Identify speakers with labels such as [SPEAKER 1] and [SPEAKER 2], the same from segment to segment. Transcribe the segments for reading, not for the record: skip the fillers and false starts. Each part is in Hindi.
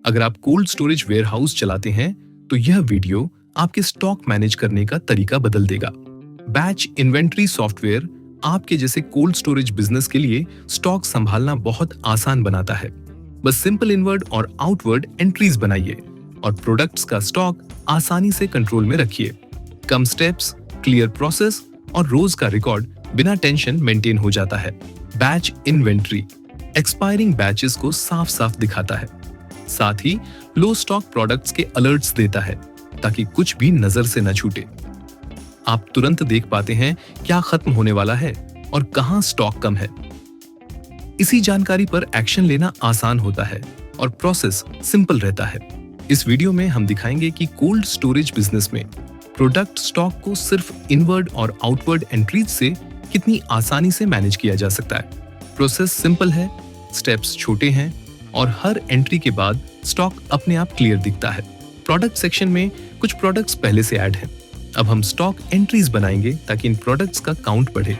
[SPEAKER 1] अगर आप कोल्ड स्टोरेज वेयरहाउस चलाते हैं तो यह वीडियो आपके स्टॉक मैनेज करने का तरीका बदल देगा। बैच इन्वेंट्री सॉफ्टवेयर आपके जैसे कोल्ड स्टोरेज बिजनेस के लिए स्टॉक संभालना बहुत आसान बनाता है। बस सिंपल इनवर्ड और आउटवर्ड एंट्रीज बनाइए और प्रोडक्ट्स का स्टॉक आसानी से कंट्रोल में रखिए। कम स्टेप्स, क्लियर प्रोसेस और रोज का रिकॉर्ड बिना टेंशन मेंटेन हो जाता है। बैच इन्वेंट्री एक्सपायरिंग बैचेस को साफ साफ दिखाता है, साथ ही लो स्टॉक प्रोडक्ट्स के अलर्ट्स देता है ताकि कुछ भी नजर से न छूटे। आप तुरंत देख पाते हैं क्या खत्म होने वाला है और कहां स्टॉक कम है। इसी जानकारी पर एक्शन लेना आसान होता है और प्रोसेस सिंपल रहता है। इस वीडियो में हम दिखाएंगे कि कोल्ड स्टोरेज बिजनेस में प्रोडक्ट स्टॉक को सिर्फ इनवर्ड और आउटवर्ड एंट्रीज से कितनी आसानी से मैनेज किया जा सकता है। प्रोसेस सिंपल है, स्टेप्स छोटे हैं और हर एंट्री के बाद स्टॉक अपने आप क्लियर दिखता है। प्रोडक्ट सेक्शन में कुछ प्रोडक्ट्स पहले से ऐड हैं। अब हम स्टॉक एंट्रीज बनाएंगे ताकि इन प्रोडक्ट्स का काउंट बढ़े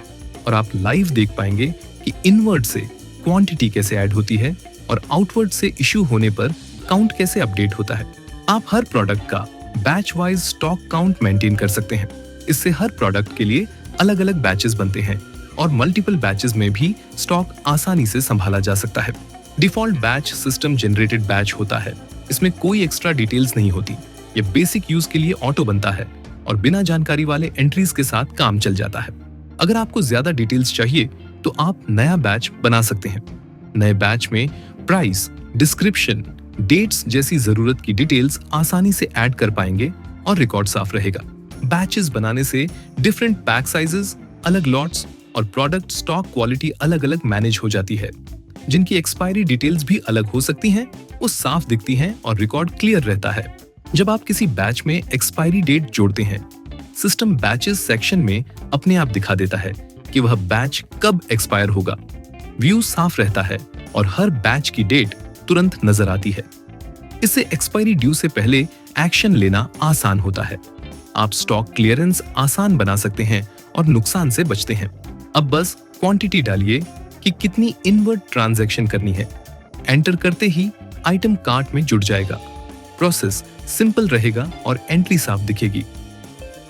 [SPEAKER 1] और आप लाइव देख पाएंगे कि इनवर्ड से क्वांटिटी कैसे ऐड होती है और आउटवर्ड से इश्यू होने पर काउंट कैसे अपडेट होता है। आप हर प्रोडक्ट का batch wise stock count maintain कर सकते हैं। इससे हर प्रोडक्ट के लिए अलग अलग बैचेस बनते हैं और मल्टीपल बैचेस में भी स्टॉक आसानी से संभाला जा सकता है। Default batch system generated batch होता है। इसमें कोई एक्स्ट्रा डिटेल्स नहीं होती। ये बेसिक यूज के लिए ऑटो बनता है और बिना जानकारी वाले एंट्रीज के साथ काम चल जाता है। अगर आपको ज्यादा डिटेल्स चाहिए तो आप नया बैच बना सकते हैं। नए बैच में प्राइस, डिस्क्रिप्शन, डेट्स जैसी जरूरत की डिटेल्स आसानी से ऐड कर पाएंगे और रिकॉर्ड साफ रहेगा। बैचेस बनाने से डिफरेंट पैक साइजेस, अलग लॉट्स और प्रोडक्ट स्टॉक क्वालिटी अलग अलग मैनेज हो जाती है। जिनकी एक्सपायरी डिटेल्स भी अलग हो सकती हैं, वो साफ दिखती हैं और रिकॉर्ड क्लियर रहता है। जब आप किसी बैच में एक्सपायरी डेट जोड़ते हैं, सिस्टम बैचेस सेक्शन में अपने आप दिखा देता है कि वह बैच कब एक्सपायर होगा। व्यू साफ रहता है और हर बैच की डेट तुरंत नजर आती है। इससे एक्सपायरी ड्यू से पहले एक्शन लेना आसान होता है। आप स्टॉक क्लियरेंस आसान बना सकते हैं और नुकसान से बचते हैं। अब बस क्वांटिटी डालिए कि कितनी इनवर्ड ट्रांजैक्शन करनी है। एंटर करते ही आइटम कार्ट में जुड़ जाएगा। प्रोसेस सिंपल रहेगा और एंट्री साफ दिखेगी।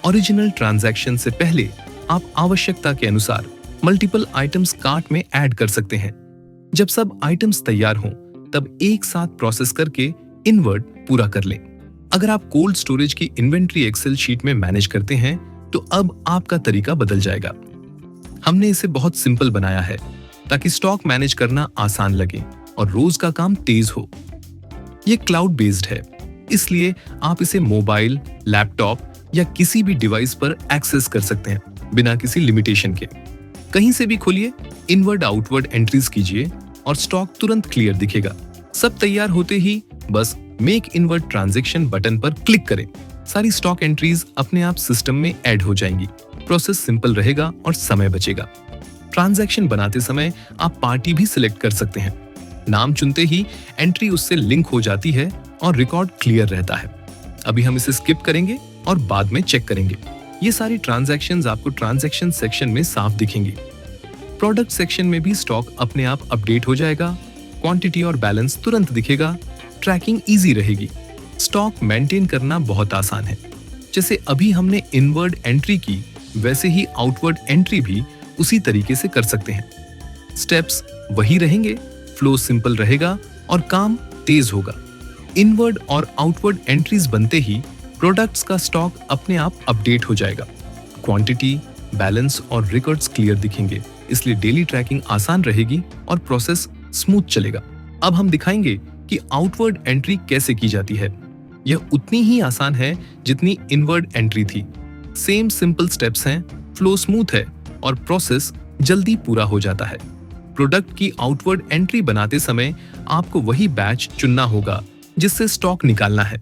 [SPEAKER 1] ओरिजिनल ट्रांजैक्शन से पहले आप आवश्यकता के अनुसार मल्टीपल आइटम्स कार्ट में ऐड कर सकते हैं। जब सब आइटम्स तैयार हों, तब एक साथ प्रोसेस करके इनवर्ड पूरा कर लें। अगर आप कोल्ड स्टोरेज की इन्वेंट्री एक्सेल शीट में मैनेज करते हैं तो अब आपका तरीका बदल जाएगा। हमने इसे बहुत सिंपल बनाया है ताकि स्टॉक मैनेज करना आसान लगे और रोज का काम तेज हो। ये क्लाउड बेस्ड है, इसलिए आप इसे मोबाइल, लैपटॉप या किसी भी डिवाइस पर एक्सेस कर सकते हैं बिना किसी लिमिटेशन के। कहीं से भी खोलिए, इनवर्ड आउटवर्ड एंट्रीज कीजिए और स्टॉक तुरंत क्लियर दिखेगा। सब तैयार होते ही बस मेक इनवर्ड ट्रांजैक्शन बटन पर क्लिक करें। सारी स्टॉक एंट्रीज अपने आप सिस्टम में ऐड हो जाएंगी। प्रोसेस सिंपल रहेगा और समय बचेगा। ट्रांजैक्शन बनाते समय आप पार्टी भी सिलेक्ट कर सकते हैं। नाम चुनते ही एंट्री उससे लिंक हो जाती है और रिकॉर्ड क्लियर रहता है। अभी हम इसे स्किप करेंगे और बाद में चेक करेंगे। ये सारी ट्रांजैक्शंस आपको ट्रांजैक्शन सेक्शन में साफ दिखेंगी। प्रोडक्ट सेक्शन में भी स्टॉक अपने आप अपडेट हो जाएगा। क्वांटिटी और बैलेंस तुरंत दिखेगा। ट्रैकिंग इजी रहेगी। स्टॉक मेंटेन करना बहुत आसान है। जैसे अभी हमने इनवर्ड एंट्री की, वैसे ही आउटवर्ड एंट्री भी उसी तरीके से कर सकते हैं। स्टेप्स वही रहेंगे, फ्लो सिंपल रहेगा और काम तेज होगा। इनवर्ड और आउटवर्ड एंट्रीज बनते ही प्रोडक्ट्स का स्टॉक अपने आप अपडेट हो जाएगा। क्वांटिटी, बैलेंस और रिकॉर्ड्स क्लियर दिखेंगे, इसलिए डेली ट्रैकिंग आसान रहेगी और प्रोसेस स्मूथ चलेगा। अब हम दिखाएंगे कि आउटवर्ड एंट्री कैसे की जाती है। यह उतनी ही आसान है जितनी इनवर्ड एंट्री थी। सेम सिंपल स्टेप्स हैं, फ्लो स्मूथ है और प्रोसेस जल्दी पूरा हो जाता है। प्रोडक्ट की आउटवर्ड एंट्री बनाते समय आपको वही बैच चुनना होगा जिससे स्टॉक निकालना है।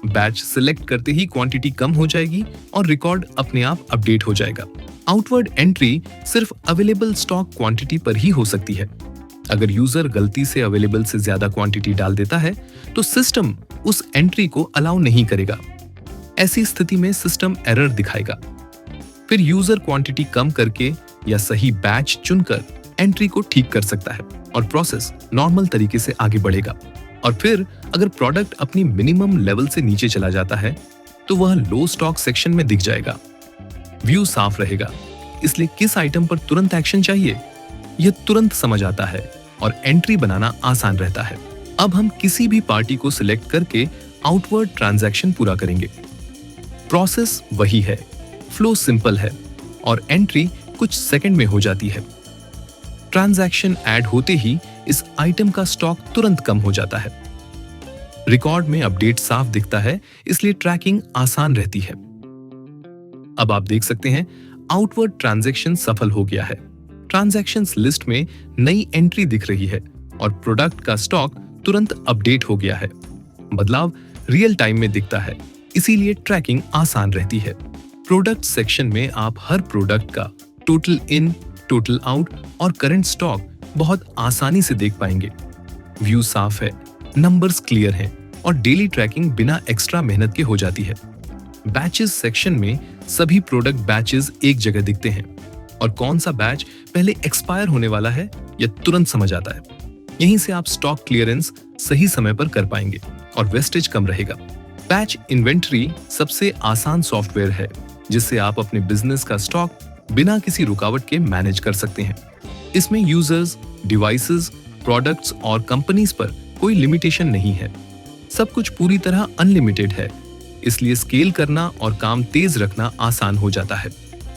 [SPEAKER 1] बैच सिलेक्ट करते ही क्वांटिटी कम हो जाएगी और रिकॉर्ड अपने आप अपडेट हो जाएगा। आउटवर्ड एंट्री सिर्फ अवेलेबल स्टॉक क्वांटिटी पर ही हो सकती है। अगर यूजर गलती से अवेलेबल से ज्यादा क्वांटिटी डाल देता है तो सिस्टम उस एंट्री को अलाउ नहीं करेगा। ऐसी स्थिति में सिस्टम एरर दिखाएगा। फिर यूजर क्वांटिटी कम करके या सही बैच चुनकर एंट्री को ठीक कर सकता है और प्रोसेस नॉर्मल तरीके से आगे बढ़ेगा। और फिर अगर प्रोडक्ट अपनी मिनिमम लेवल से नीचे चला जाता है तो वह लो स्टॉक सेक्शन में दिख जाएगा। व्यू साफ रहेगा, इसलिए किस आइटम पर तुरंत एक्शन चाहिए यह तुरंत समझ आता है और एंट्री बनाना आसान रहता है। अब हम किसी भी पार्टी को सिलेक्ट करके आउटवर्ड ट्रांजैक्शन पूरा करेंगे। प्रोसेस वही है, फ्लो सिंपल है और एंट्री कुछ सेकंड में हो जाती है। ट्रांजैक्शन ऐड होते ही इस आइटम का स्टॉक तुरंत कम हो जाता है। रिकॉर्ड में अपडेट साफ दिखता है, इसलिए ट्रैकिंग आसान रहती है। अब आप देख सकते हैं आउटवर्ड ट्रांजैक्शन सफल हो गया है। ट्रांजैक्शंस लिस्ट में नई एंट्री दिख रही है और प्रोडक्ट का स्टॉक तुरंत अपडेट हो गया है। बदलाव रियल टाइम में दिखता है, इसीलिए ट्रैकिंग आसान रहती है। प्रोडक्ट सेक्शन में आप हर प्रोडक्ट का टोटल इन, टोटल आउट और करंट स्टॉक बहुत आसानी से देख पाएंगे। व्यू साफ है, नंबर्स क्लियर हैं और डेली ट्रैकिंग बिना एक्स्ट्रा मेहनत के हो जाती है। बैचेस सेक्शन में सभी प्रोडक्ट बैचेस एक जगह दिखते हैं और कौन सा बैच पहले एक्सपायर होने वाला है यह तुरंत समझ आता है। यहीं से आप स्टॉक क्लियरेंस सही समय पर कर पाएंगे और वेस्टेज कम रहेगा। बैच इन्वेंटरी सबसे आसान सॉफ्टवेयर है जिससे आप अपने बिजनेस का स्टॉक बिना किसी रुकावट के मैनेज कर सकते हैं। इसमें यूजर्स, डिवाइसेस, प्रोडक्ट्स और कंपनीज पर कोई लिमिटेशन नहीं है। सब कुछ पूरी तरह अनलिमिटेड है, इसलिए स्केल करना और काम तेज रखना आसान हो जाता है।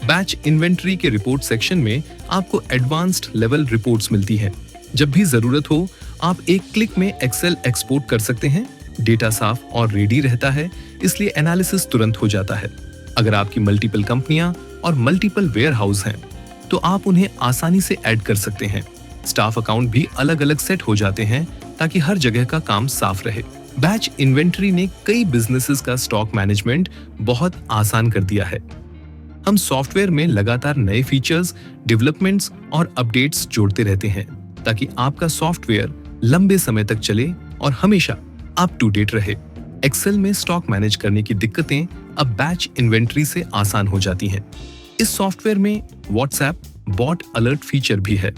[SPEAKER 1] बैच इन्वेंटरी के रिपोर्ट सेक्शन में आपको एडवांस्ड लेवल रिपोर्ट्स मिलती हैं। जब भी जरूरत हो आप एक क्लिक में एक्सेल एक्सपोर्ट कर सकते हैं। डेटा साफ और रेडी रहता है, इसलिए एनालिसिस तुरंत हो जाता है। अगर आपकी मल्टीपल कंपनियां और मल्टीपल वेयरहाउस हैं तो आप उन्हें आसानी से ऐड कर सकते हैं। स्टाफ अकाउंट भी अलग अलग सेट हो जाते हैं ताकि हर जगह का काम साफ रहे। बैच इन्वेंटरी ने कई बिजनेसेस का स्टॉक मैनेजमेंट बहुत आसान कर दिया है। हम सॉफ्टवेयर में लगातार नए फीचर्स, डेवलपमेंट्स और अपडेट्स जोड़ते रहते हैं ताकि आपका सॉफ्टवेयर लंबे समय तक चले और हमेशा अप टू डेट रहे। एक्सेल में स्टॉक मैनेज करने की दिक्कतें अब बैच इन्वेंटरी से आसान हो जाती हैं। इस सॉफ्टवेयर में व्हाट्सएप बॉट अलर्ट फीचर भी है।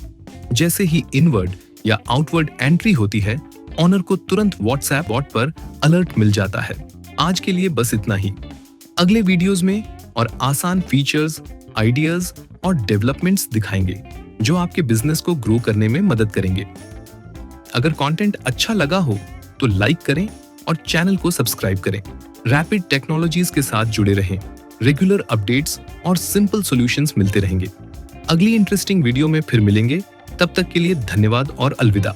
[SPEAKER 1] जैसे ही इनवर्ड या आउटवर्ड एंट्री होती है, ऑनर को तुरंत व्हाट्सएप बॉट पर अलर्ट मिल जाता है। आज के लिए बस इतना ही। अगले वीडियोस में और आसान फीचर्स, आइडियाज और डेवलपमेंट्स दिखाएंगे जो आपके बिजनेस को ग्रो करने में मदद करेंगे। अगर कंटेंट अच्छा लगा हो तो लाइक करें और चैनल को सब्सक्राइब करें। रैपिड टेक्नोलॉजीज के साथ जुड़े रहें। रेगुलर अपडेट्स और सिंपल सॉल्यूशंस मिलते रहेंगे। अगली इंटरेस्टिंग वीडियो में फिर मिलेंगे। तब तक के लिए धन्यवाद और अलविदा।